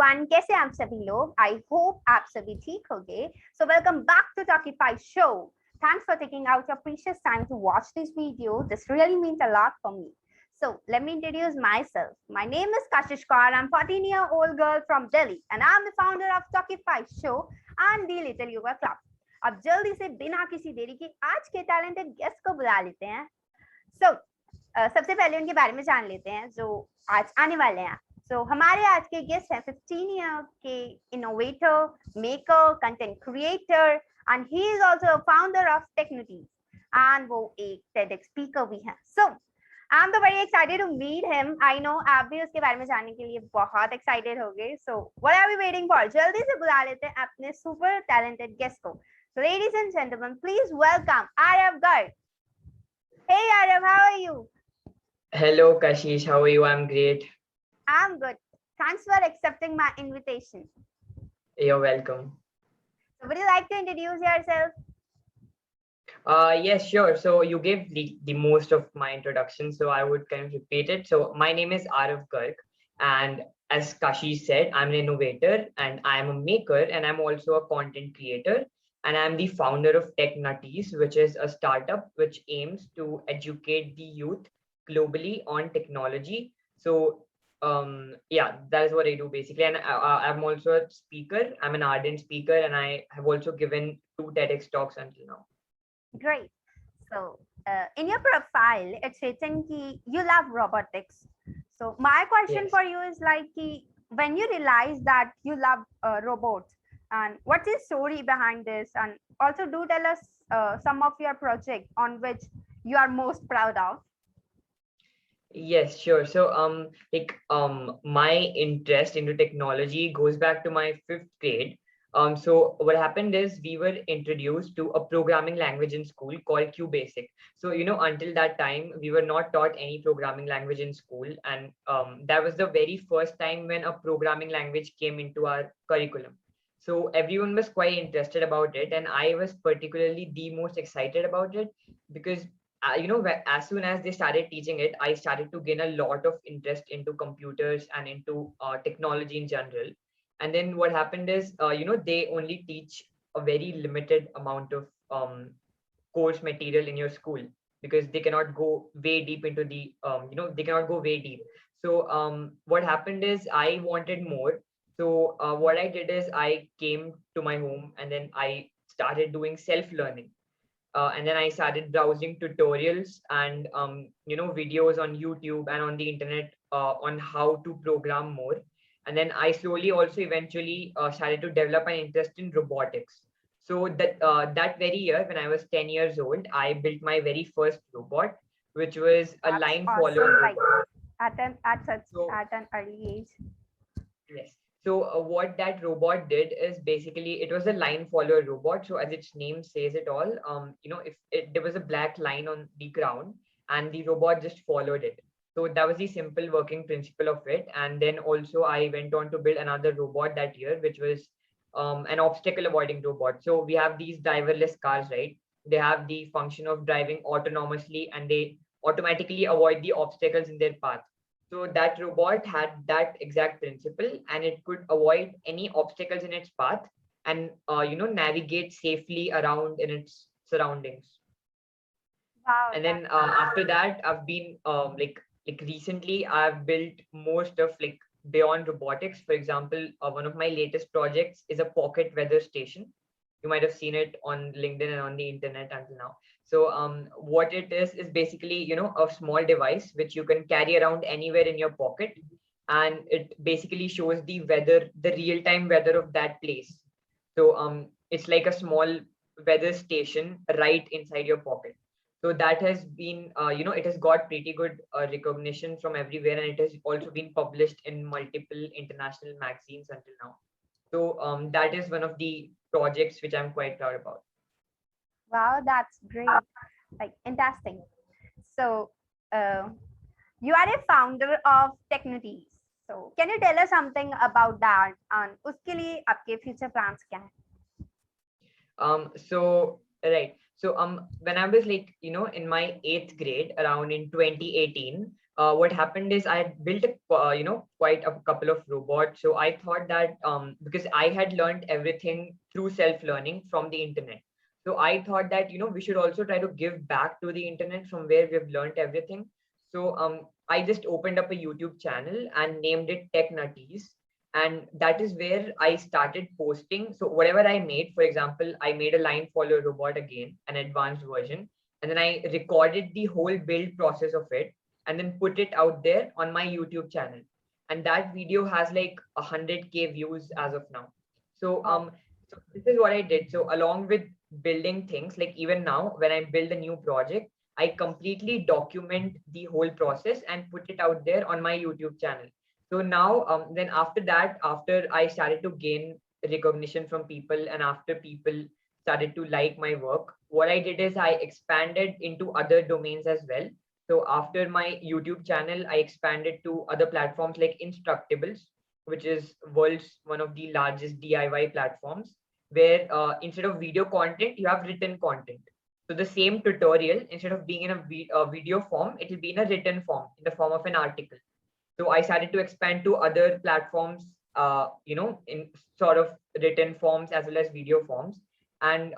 everyone, कैसे आप सभी लोग? I hope आप सभी ठीक होंगे. So welcome back to Talkify Show. Thanks for taking out your precious time to watch this video. This really means a lot for me. So let me introduce myself. My name is Kashish Gaur. I'm 14-year-old girl from Delhi, and I'm the founder of Talkify Show and the Little Yoga Club. अब जल्दी से बिना किसी देरी के आज के talented guest को बुला लेते हैं. So सबसे पहले उनके बारे में जान लेते हैं जो आज आने वाले हैं. So हमारे आज के गेस्ट हैं 15 ईयर के innovator, maker, content creator and he is also a founder of Technities and वो एक TEDx स्पीकर भी हैं. So I'm so very excited to meet him. I know आप भी उसके बारे में जानने के लिए बहुत excited होंगे. So what are we waiting for? जल्दी से बुला लेते हैं अपने super talented guest को. So ladies and gentlemen, please welcome Aarav Garg. Hey Aarav, how are you? Hello Kashish, how are you? I'm great. I'm good. Thanks for accepting my invitation. You're welcome. So would you like to introduce yourself? Yes, sure. So you gave the most of my introduction, so I would kind of repeat it. So my name is Aarav Garg, and as Kashish said, I'm an innovator and I'm a maker, and I'm also a content creator, and I'm the founder of Technities, which is a startup which aims to educate the youth globally on technology. So yeah, that is what I do basically. And I'm also a speaker. I'm an ardent speaker, and I have also given 2 TEDx talks until now. Great. So in your profile it's written ki you love robotics. So my question Yes. for you is like ki, when you realize that you love robots, and what's the story behind this, and also do tell us some of your projects on which you are most proud of. Yes, sure. So my interest into technology goes back to my 5th grade. So what happened is we were introduced to a programming language in school called QBasic. So until that time we were not taught any programming language in school, and that was the very first time when a programming language came into our curriculum. So everyone was quite interested about it, and I was particularly the most excited about it because as soon as they started teaching it, I started to gain a lot of interest into computers and into technology in general. And then what happened is, they only teach a very limited amount of course material in your school because they cannot go way deep into the, they cannot go way deep. So what happened is I wanted more. So what I did is I came to my home and then I started doing self-learning. And then I started browsing tutorials and videos on YouTube and on the internet on how to program more. And then I slowly also eventually started to develop an interest in robotics. So that very year, when I was 10 years old, I built my very first robot, which was a That's line awesome. follower Like robot. at an early age. Yes. So what that robot did is basically it was a line follower robot. So as its name says it all, if there was a black line on the ground and the robot just followed it. So that was the simple working principle of it. And then also I went on to build another robot that year, which was an obstacle avoiding robot. So we have these driverless cars, right? They have the function of driving autonomously and they automatically avoid the obstacles in their path. So that robot had that exact principle, and it could avoid any obstacles in its path and navigate safely around in its surroundings. Wow. And then after that, I've been like recently I've built more stuff like beyond robotics. For example, one of my latest projects is a pocket weather station. You might have seen it on LinkedIn and on the internet until now. So what it is basically, a small device which you can carry around anywhere in your pocket. And it basically shows the weather, the real-time weather of that place. So it's like a small weather station right inside your pocket. So that has been, it has got pretty good recognition from everywhere. And it has also been published in multiple international magazines until now. So that is one of the projects which I'm quite proud about. Wow, that's great. Like interesting. So you are a founder of Technities. So can you tell us something about that? And उसके लिए आपके future plans क्या हैं? So right. So when I was in my 8th grade around in 2018, what happened is I had built quite a couple of robots. So I thought that because I had learned everything through self-learning from the internet. So I thought that we should also try to give back to the internet from where we've learned everything. So I just opened up a YouTube channel and named it Tech Nutties. And that is where I started posting. So whatever I made, for example, I made a line follower robot again, an advanced version, and then I recorded the whole build process of it and then put it out there on my YouTube channel. And that video has like 100K views as of now. So so this is what I did. So along with building things, like even now when I build a new project, I completely document the whole process and put it out there on my YouTube channel. So now then after that, after I started to gain recognition from people and after people started to like my work, what I did is I expanded into other domains as well. So after my YouTube channel, I expanded to other platforms like Instructables, which is world's one of the largest DIY platforms, where instead of video content, you have written content. So the same tutorial, instead of being in a video form, it will be in a written form, in the form of an article. So I started to expand to other platforms, in sort of written forms as well as video forms. And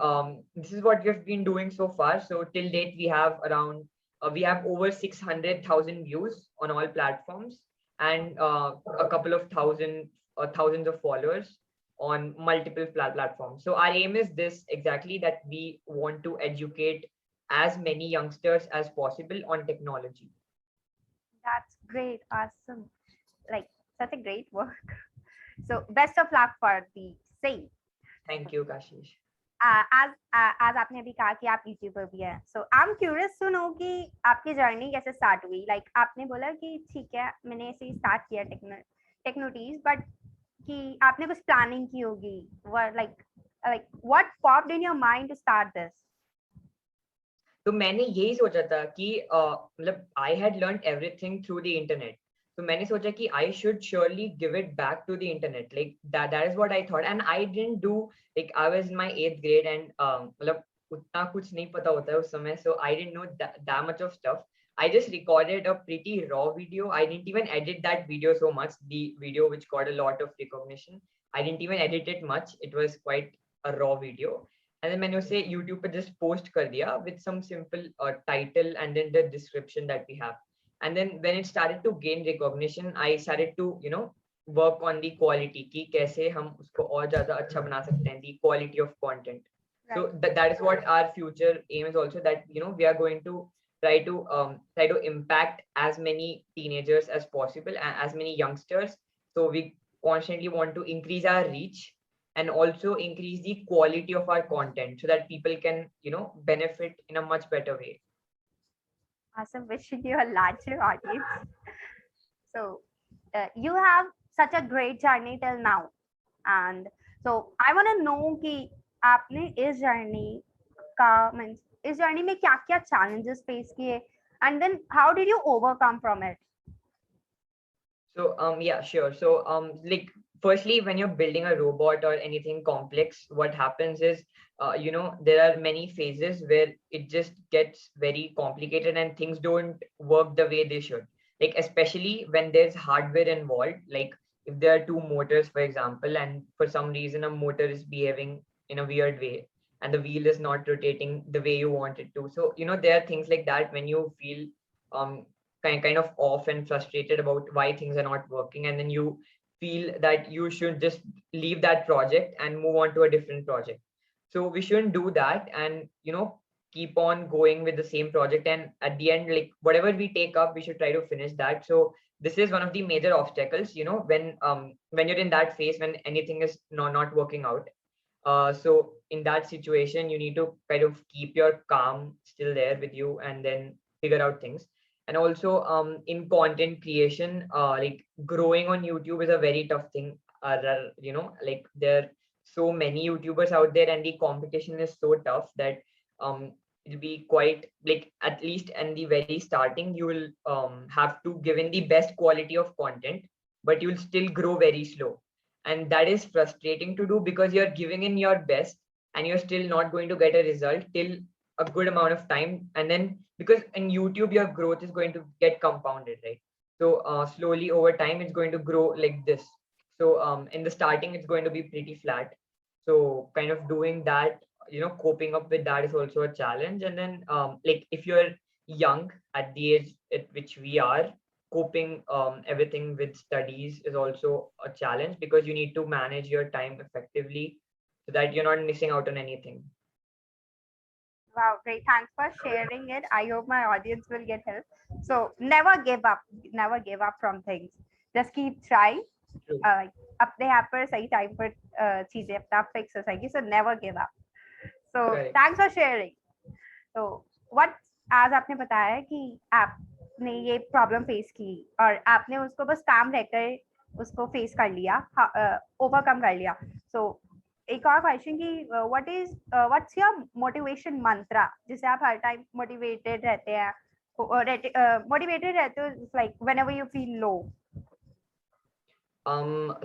this is what we've been doing so far. So till date, we have over 600,000 views on all platforms and a couple of thousands of followers on multiple platforms. So our aim is this exactly, that we want to educate as many youngsters as possible on technology. That's great. Awesome. Like such a great work. So best of luck for the same. Thank you, Kashish. As आपने अभी कहा कि आप YouTuber भी हैं, so I'm curious to know कि आपकी journey कैसे स्टार्ट हुई. Like आपने बोला कि ठीक है मैंने ऐसे ही स्टार्ट किया टेक्नोटीज, बट कि आपने कुछ प्लानिंग की होगी, like what popped in your mind to start this? तो मैंने यही सोचा था कि मतलब I had learn everything through the internet. तो मैंने सोचा कि I should surely give it back to the internet. Like that is what I thought. And I didn't do, like I was in my 8th grade and मतलब उतना कुछ नहीं पता होता है उस समय. So I didn't know that much of stuff. I just recorded a pretty raw video. I didn't even edit that video so much. The video which got a lot of recognition, I didn't even edit it much. It was quite a raw video. And then मैंने उसे YouTube पे just post कर दिया with some simple title and then the description that we have. And then when it started to gain recognition, I started to work on the quality कि कैसे हम उसको और ज़्यादा अच्छा बना सकते हैं, the quality of content. Right. So that is what our future aim is also, that we are going to try to impact as many teenagers as possible, as many youngsters. So we constantly want to increase our reach and also increase the quality of our content so that people can benefit in a much better way. Awesome. Wishing you a larger audience. So you have such a great journey till now, and so I want to know कि आपने इस journey का means इस journey में क्या क्या challenges face किए, and then how did you overcome from it? So yeah, sure. So like firstly, when you're building a robot or anything complex, what happens is there are many phases where it just gets very complicated and things don't work the way they should. Like especially when there's hardware involved, like if there are two motors, for example, and for some reason a motor is behaving in a weird way and the wheel is not rotating the way you want it to. So there are things like that when you feel kind of off and frustrated about why things are not working, and then you feel that you should just leave that project and move on to a different project. So we shouldn't do that, and keep on going with the same project, and at the end, like whatever we take up, we should try to finish that. So this is one of the major obstacles when you're in that phase when anything is not working out. So in that situation, you need to kind of keep your calm still there with you and then figure out things. And also in content creation, like growing on YouTube is a very tough thing. Like there are so many YouTubers out there and the competition is so tough that it'll be quite, like at least in the very starting, you will have to give in the best quality of content, but you'll still grow very slow. And that is frustrating to do because you're giving in your best and you're still not going to get a result till a good amount of time, and then because in YouTube your growth is going to get compounded, right? So slowly over time it's going to grow like this. So in the starting it's going to be pretty flat. So kind of doing that, coping up with that is also a challenge. And then like if you're young at the age at which we are, coping everything with studies is also a challenge, because you need to manage your time effectively so that you're not missing out on anything. Wow, great. Thanks for sharing it. I hope my audience will get help. So never give up. Never give up from things. Just keep trying. True. Like अपने आप पर सही time पर चीजें अपने आप fix हो जाएगी. So never give up. So Correct. thanks for sharing. So what, आज आपने बताया कि आपने ये प्रॉब्लम फेस की और आपने उसको बस काम रहकर उसको फेस कर लिया, ओवरकम कर लिया. So एक और क्वेश्चन कि व्हाट्स योर मोटिवेशन मंत्रा, जिसे आप हर टाइम मोटिवेटेड रहते हैं, मोटिवेटेड रहते हो like whenever you feel low.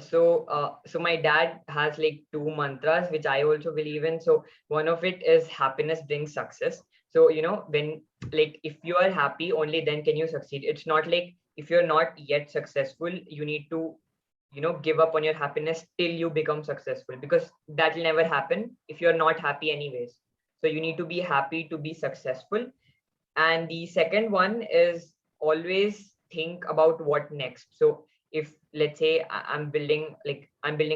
So my dad has like two mantras which I also believe in. So one of it is happiness brings success. So when, like, if you are happy, only then can you succeed. It's not like if you're not yet successful, you need to give up on your happiness till you become successful, because that will never happen if you're not happy anyways. So you need to be happy to be successful. And the second one is always think about what next. So if, let's say, I'm building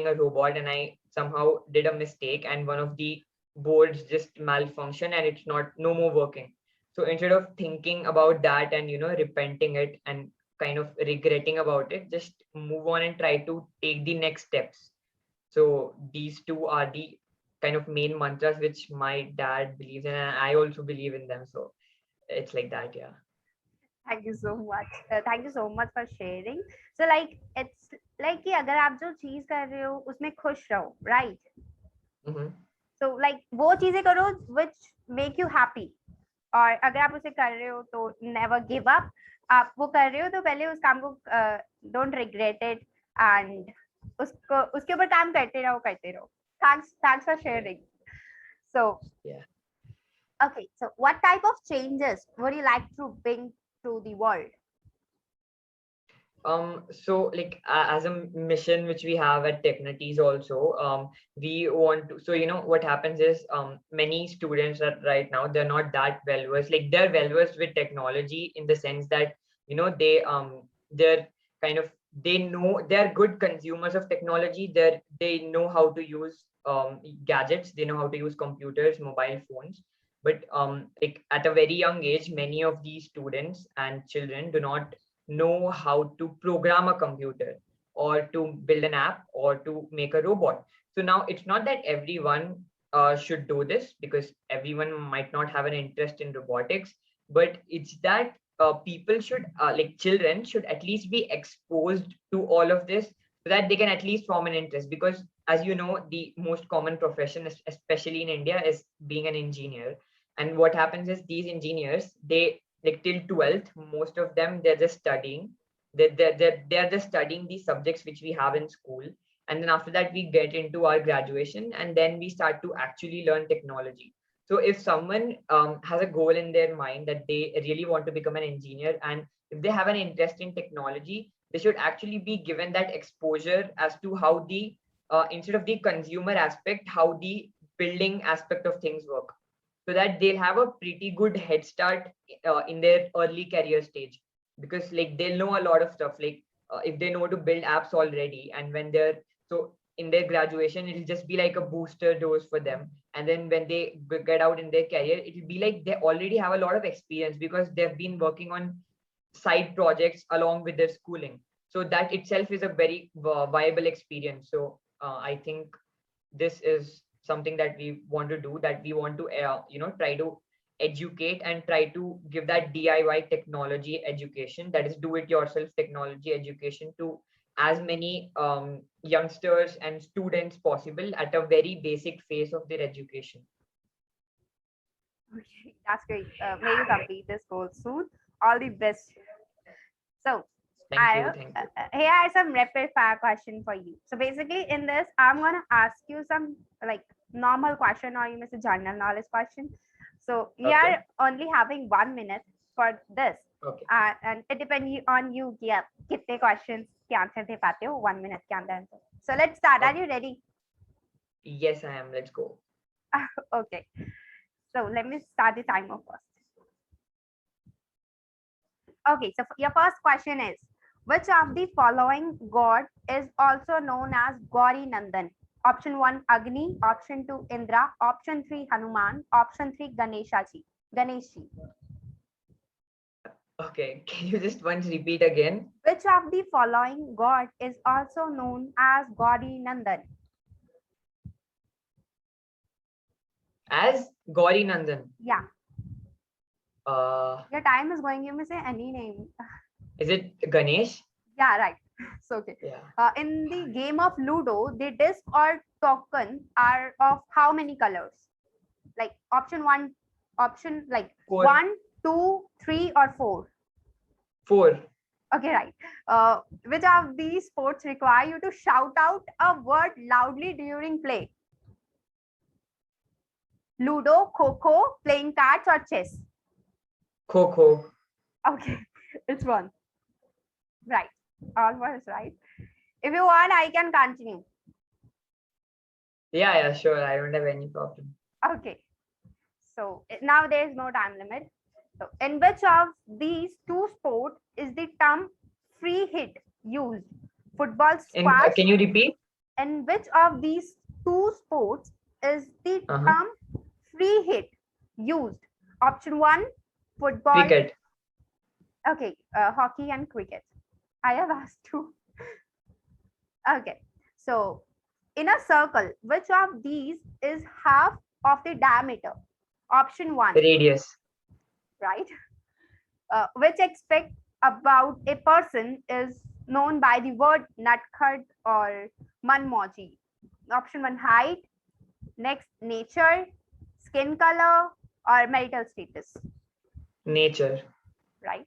a robot and I somehow did a mistake and one of the boards just malfunction and it's not no more working. So instead of thinking about that and repenting it and kind of regretting about it, just move on and try to take the next steps. So these two are the kind of main mantras which my dad believes in, and I also believe in them. So it's like that. Yeah. Thank you so much. Thank you so much for sharing. So like it's like कि अगर आप जो चीज कर रहे हो उसमें खुश रहो, राइट? सो लाइक वो चीजें करो व्हिच मेक यू हैप्पी. और अगर आप उसे कर रहे हो तो नेवर गिव अप. आप वो कर रहे हो तो पहले उस काम को डोंट रिग्रेट इट एंड उसको उसके ऊपर काम करते रहो, करते रहो. Thanks for sharing. So Yeah. okay, so what type of changes would you like to bring to the world? So like as a mission which we have at Technities also, we want to, so what happens is many students are right now, they're not that well versed, like they're well versed with technology in the sense that they're kind of, they know, they're good consumers of technology, they know how to use gadgets, they know how to use computers, mobile phones. But like at a very young age, many of these students and children do not know how to program a computer or to build an app or to make a robot. So now it's not that everyone should do this, because everyone might not have an interest in robotics, but it's that people should, like children should at least be exposed to all of this so that they can at least form an interest. Because as you know, the most common profession, especially in India, is being an engineer. And what happens is these engineers, they, like till 12th, most of them, they're just studying. They're just studying the subjects which we have in school. And then after that, we get into our graduation and then we start to actually learn technology. So if someone has a goal in their mind that they really want to become an engineer, and if they have an interest in technology, they should actually be given that exposure as to how the, instead of the consumer aspect, how the building aspect of things work, so that they'll have a pretty good head start in their early career stage. Because like they'll know a lot of stuff, like if they know to build apps already, and when they're, so in their graduation it'll just be like a booster dose for them, and then when they get out in their career, it'll be like they already have a lot of experience because they've been working on side projects along with their schooling. So that itself is a very viable experience. So I think this is something that we want to do, that we want to try to educate and try to give that DIY technology education, that is do it yourself technology education, to as many youngsters and students possible at a very basic phase of their education. Okay, that's great. May you complete this goal soon. All the best. So Thank you. here are some rapid fire question for you. So basically in this, I'm gonna ask you some like normal question, or you may say general knowledge question. So we Okay. are only having 1 minute for this. Okay. And it depends on you. Yeah, कितने questions के answer दे पाते हो 1 minute के अंदर. So let's start. Are Okay. you ready? Yes, I am. Let's go. Okay. So let me start the timer first. Okay. So your first question is, which of the following god is also known as Gauri Nandan? Option 1, Agni. Option 2, Indra. Option 3, Hanuman. Option 3, Ganeshaji. Ganeshi. Okay. Can you just once repeat again? Which of the following god is also known as Gauri Nandan? As Gauri Nandan. Yeah. Uh, Your time is going. You may say any name. is it Ganesh? Yeah, right. So okay. Yeah. In the game of Ludo, the disc or token are of how many colors? Like option one, option like 4. 1, 2, 3, or 4. 4. Okay, right. Which of these sports require you to shout out a word loudly during play? Ludo, Kho-Kho, playing cards, or chess? Kho. Okay, it's one. Right. All was right. If you want, I can continue. Yeah, sure. I don't have any problem. Okay. So now there is no time limit. So in which of these two sports is the term free hit used? Football, squash. Can you repeat? In which of these two sports is the term free hit used? Option 1, football. Cricket. Okay, hockey and cricket. I have asked two. Okay, so in a circle, which of these is half of the diameter? Option 1, Radius. right? Which aspect about a person is known by the word nutcud or manmoji? Option 1, height. Next, nature, skin color, or marital status, Nature. right?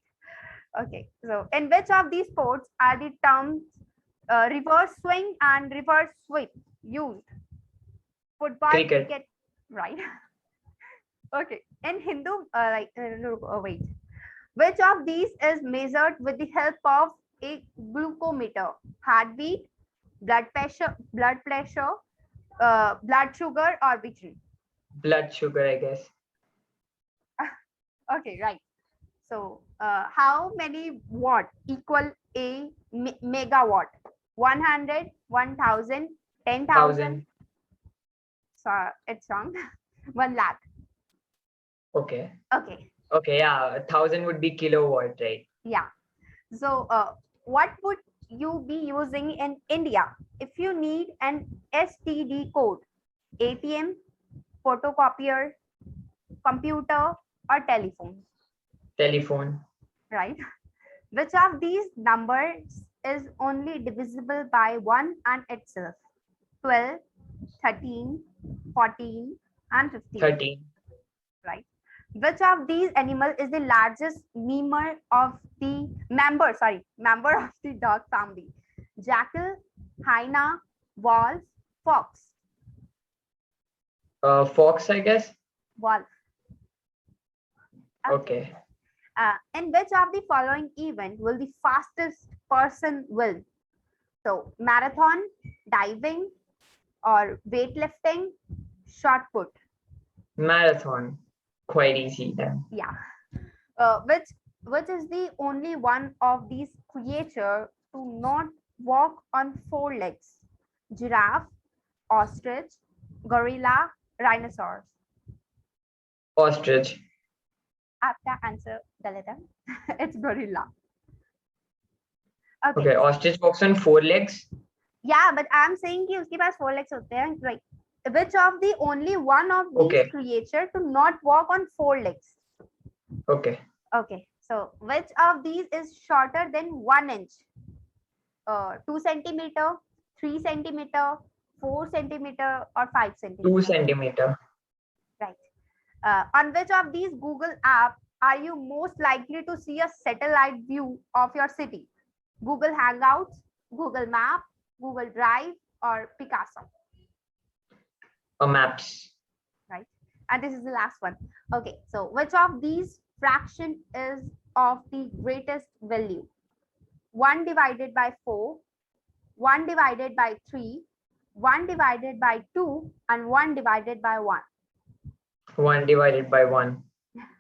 Okay, so in which of these sports are the terms reverse swing and reverse sweep used? Football, Cricket. cricket, right? Okay, in Hindu, wait. Which of these is measured with the help of a glucometer? Heartbeat, blood pressure, blood sugar, or vision? Blood sugar, I guess. Okay, right. So, how many watt equal a megawatt? 100, 1000, 10,000. 1000. So it's wrong. 1 lakh. Okay. Okay. Okay, yeah. 1000 would be kilowatt, right? Yeah. So, what would you be using in India if you need an STD code? ATM, photocopier, computer, or telephone? Telephone. Right. Which of these numbers is only divisible by 1 and itself? 12, 13, 14, and 15. 13. Right. Which of these animal is the largest member of the member of the dog family? Jackal, hyena, wolf, fox. Fox, I guess. Wolf. Okay. In which of the following event will the fastest person win? So marathon, diving, or weightlifting, shot put. Marathon. Quite easy then. Yeah. Which is the only one of these creatures to not walk on 4 legs? Giraffe, ostrich, gorilla, rhinoceros. Ostrich. आपका answer गलत है. It's gorilla. Okay, ostrich walks on 4 legs. Yeah, but I'm saying कि उसके पास 4 legs होते हैं. Like, which of the only one of these creatures to not walk on 4 legs? Okay. Okay. So, which of these is shorter than 1 inch? 2 centimeter, 3 centimeter, 4 centimeter, or 5 centimeter? 2 centimeter. Right. On which of these Google app are you most likely to see a satellite view of your city? Google Hangouts, Google Map, Google Drive, or Picasso? Maps. Right. And this is the last one. Okay, so which of these fraction is of the greatest value? 1 divided by 4, 1 divided by 3, 1 divided by 2, and 1 divided by 1. 1 divided by 1.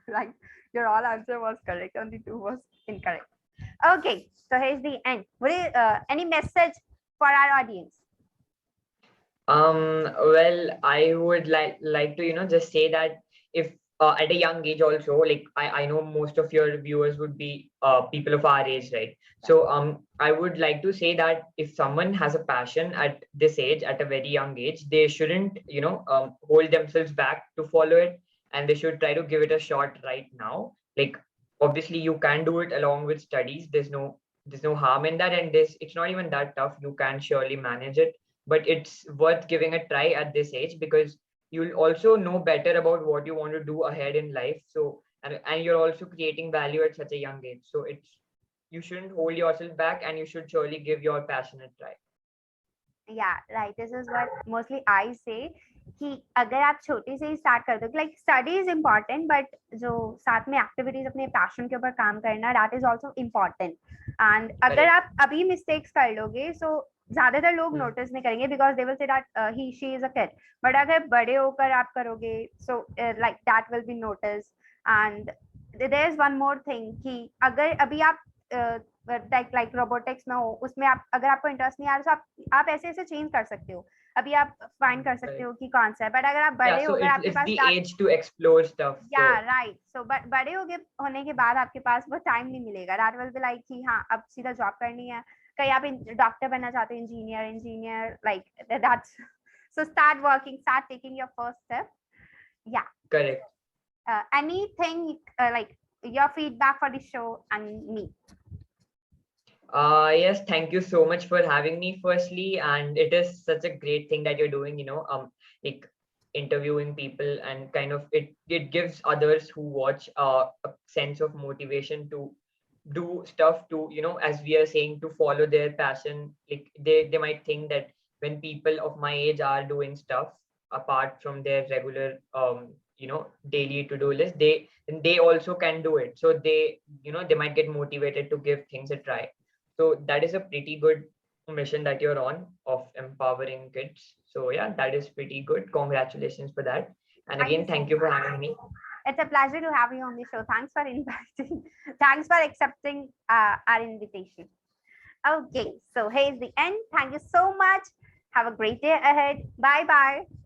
Right. Your all answer was correct. Only 2 was incorrect. Okay, so here's the end. Any message for our audience? Well, I would like to, just say that if at a young age also, like I know most of your viewers would be people of our age, right? So I would like to say that if someone has a passion at this age, at a very young age, they shouldn't, hold themselves back to follow it, and they should try to give it a shot right now. Like obviously you can do it along with studies. There's no harm in that, and it's not even that tough. You can surely manage it, but it's worth giving a try at this age because you'll also know better about what you want to do ahead in life. So and you're also creating value at such a young age, so you shouldn't hold yourself back, and you should surely give your passion a try. Yeah, right. This is what mostly I say कि अगर आप छोटे से ही start कर दो like study is important but जो साथ में एक्टिविटीज अपने पैशन के ऊपर काम करना that is also important and अगर आप अभी मिस्टेक्स कर लोगे सो ज्यादातर लोग नोटिस नहीं करेंगे because they will say that he she is a kid but अगर बड़े होकर आप करोगे so like that will be notice and there is one more thing कि अगर अभी आप लाइक रोबोटिक्स में हो उसमें आप अगर आपको इंटरेस्ट नहीं आ रहा तो आप ऐसे ऐसे चेंज कर सकते हो अभी आप फाइंड कर सकते हो कि कौन सा है बट अगर आप बड़े हो गए आपके पास the age to explore stuff. या राइट सो बड़े हो गए होने के बाद आपके पास वो टाइम नहीं मिलेगा दैट विल बी लाइक कि हाँ अब सीधा जॉब करनी है कहीं आप डॉक्टर बनना चाहते हो engineer like that's so start working, start taking your first step. Yeah, Correct. Anything like your feedback for the show and me? Yes, thank you so much for having me firstly, and it is such a great thing that you're doing, like interviewing people, and kind of it gives others who watch a sense of motivation to do stuff, to as we are saying, to follow their passion. Like they might think that when people of my age are doing stuff apart from their regular daily to-do list, they also can do it, so they might get motivated to give things a try. So that is a pretty good mission that you're on, of empowering kids. So yeah, that is pretty good. Congratulations for that. And again, thank you for having me. It's a pleasure to have you on the show. Thanks for inviting. Thanks for accepting our invitation. Okay, so here's the end. Thank you so much. Have a great day ahead. Bye bye.